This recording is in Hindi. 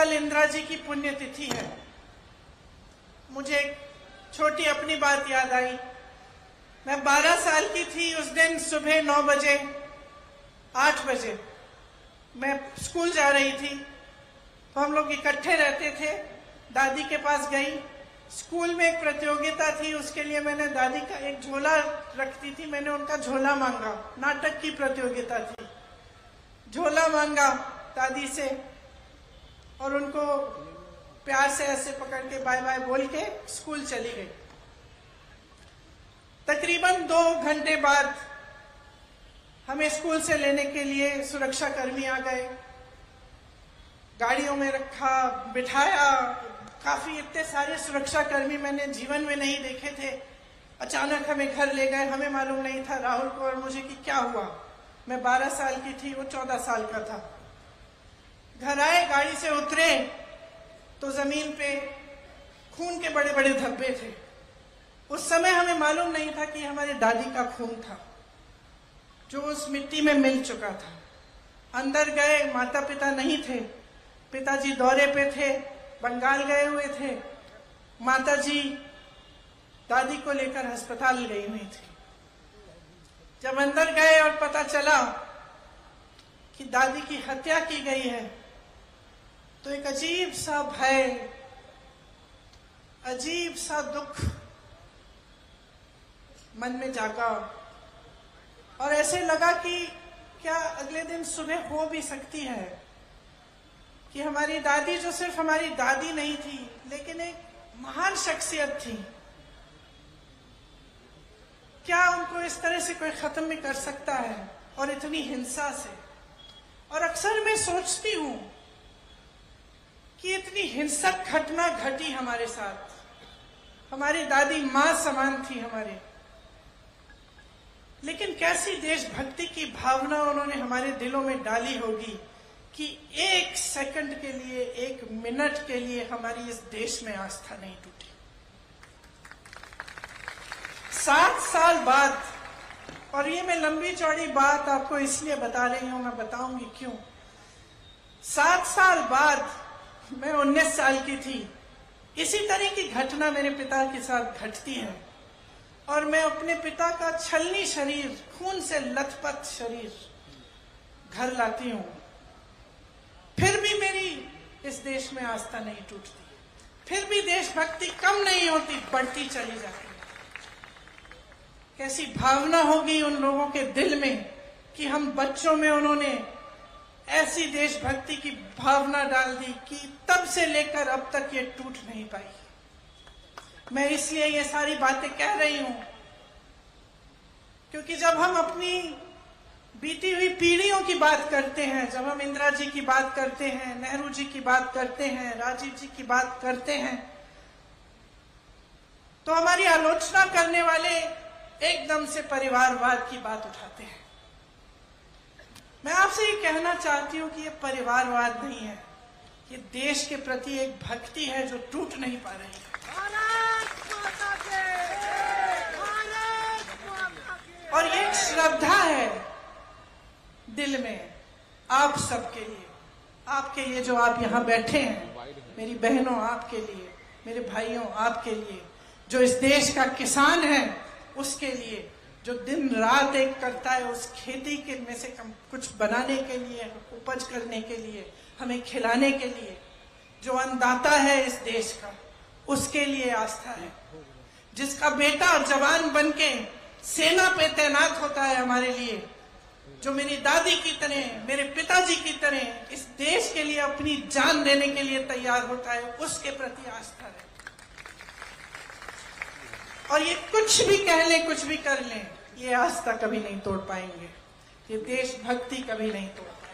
कल इंदिरा जी की पुण्यतिथि है। मुझे एक छोटी अपनी बात याद आई। मैं 12 साल की थी। उस दिन सुबह 9 बजे 8 बजे मैं स्कूल जा रही थी, तो हम लोग इकट्ठे रहते थे। दादी के पास गई। स्कूल में एक प्रतियोगिता थी, उसके लिए मैंने दादी का एक झोला रखती थी, मैंने उनका झोला मांगा। नाटक की प्रतियोगिता थी। झोला मांगा दादी से और उनको प्यार से ऐसे पकड़ के बाय बाय बोल के स्कूल चली गई। तकरीबन 2 घंटे बाद हमें स्कूल से लेने के लिए सुरक्षा कर्मी आ गए। गाड़ियों में रखा, बिठाया। काफी इतने सारे सुरक्षा कर्मी मैंने जीवन में नहीं देखे थे। अचानक हमें घर ले गए। हमें मालूम नहीं था, राहुल को और मुझे, कि क्या हुआ। मैं 12 साल की थी, वो 14 साल का था। घर आए, गाड़ी से उतरे तो जमीन पे खून के बड़े बड़े धब्बे थे। उस समय हमें मालूम नहीं था कि हमारी दादी का खून था जो उस मिट्टी में मिल चुका था। अंदर गए, माता पिता नहीं थे। पिताजी दौरे पे थे, बंगाल गए हुए थे। माताजी दादी को लेकर अस्पताल गई हुई थी। जब अंदर गए और पता चला कि दादी की हत्या की गई है, तो एक अजीब सा भय, अजीब सा दुख मन में जागा और ऐसे लगा कि क्या अगले दिन सुबह हो भी सकती है कि हमारी दादी, जो सिर्फ हमारी दादी नहीं थी लेकिन एक महान शख्सियत थी, क्या उनको इस तरह से कोई खत्म भी कर सकता है, और इतनी हिंसा से। और अक्सर मैं सोचती हूं कि इतनी हिंसक घटना घटी हमारे साथ। हमारी दादी मां समान थी हमारे, लेकिन कैसी देशभक्ति की भावना उन्होंने हमारे दिलों में डाली होगी कि 1 सेकंड के लिए, 1 मिनट के लिए हमारी इस देश में आस्था नहीं टूटी। 7 साल बाद, और ये मैं लंबी चौड़ी बात आपको इसलिए बता रही हूं, मैं बताऊंगी क्यों। 7 साल बाद, मैं 19 साल की थी, इसी तरह की घटना मेरे पिता के साथ घटती है और मैं अपने पिता का छलनी शरीर, खून से लथपथ शरीर घर लाती हूं। फिर भी मेरी इस देश में आस्था नहीं टूटती, फिर भी देशभक्ति कम नहीं होती, बढ़ती चली जाती। कैसी भावना होगी उन लोगों के दिल में कि हम बच्चों में उन्होंने ऐसी देशभक्ति की भावना डाल दी कि तब से लेकर अब तक ये टूट नहीं पाई। मैं इसलिए ये सारी बातें कह रही हूं क्योंकि जब हम अपनी बीती हुई पीढ़ियों की बात करते हैं, जब हम इंदिरा जी की बात करते हैं, नेहरू जी की बात करते हैं, राजीव जी की बात करते हैं, तो हमारी आलोचना करने वाले एकदम से परिवारवाद की बात उठाते हैं। मैं आपसे ये कहना चाहती हूं कि ये परिवारवाद नहीं है, ये देश के प्रति एक भक्ति है जो टूट नहीं पा रही है। और ये एक श्रद्धा है दिल में आप सबके लिए, आपके लिए जो आप यहाँ बैठे हैं, मेरी बहनों आपके लिए, मेरे भाइयों आपके लिए, जो इस देश का किसान है उसके लिए, जो दिन रात एक करता है उस खेती के में से कुछ बनाने के लिए, उपज करने के लिए, हमें खिलाने के लिए, जो अन्नदाता है इस देश का, उसके लिए आस्था है। जिसका बेटा जवान बनके सेना पे तैनात होता है हमारे लिए, जो मेरी दादी की तरह, मेरे पिताजी की तरह इस देश के लिए अपनी जान देने के लिए तैयार होता है, उसके प्रति आस्था है। और ये कुछ भी कह लें, कुछ भी कर लें, ये आस्था कभी नहीं तोड़ पाएंगे, ये देशभक्ति कभी नहीं तोड़ पाएंगे।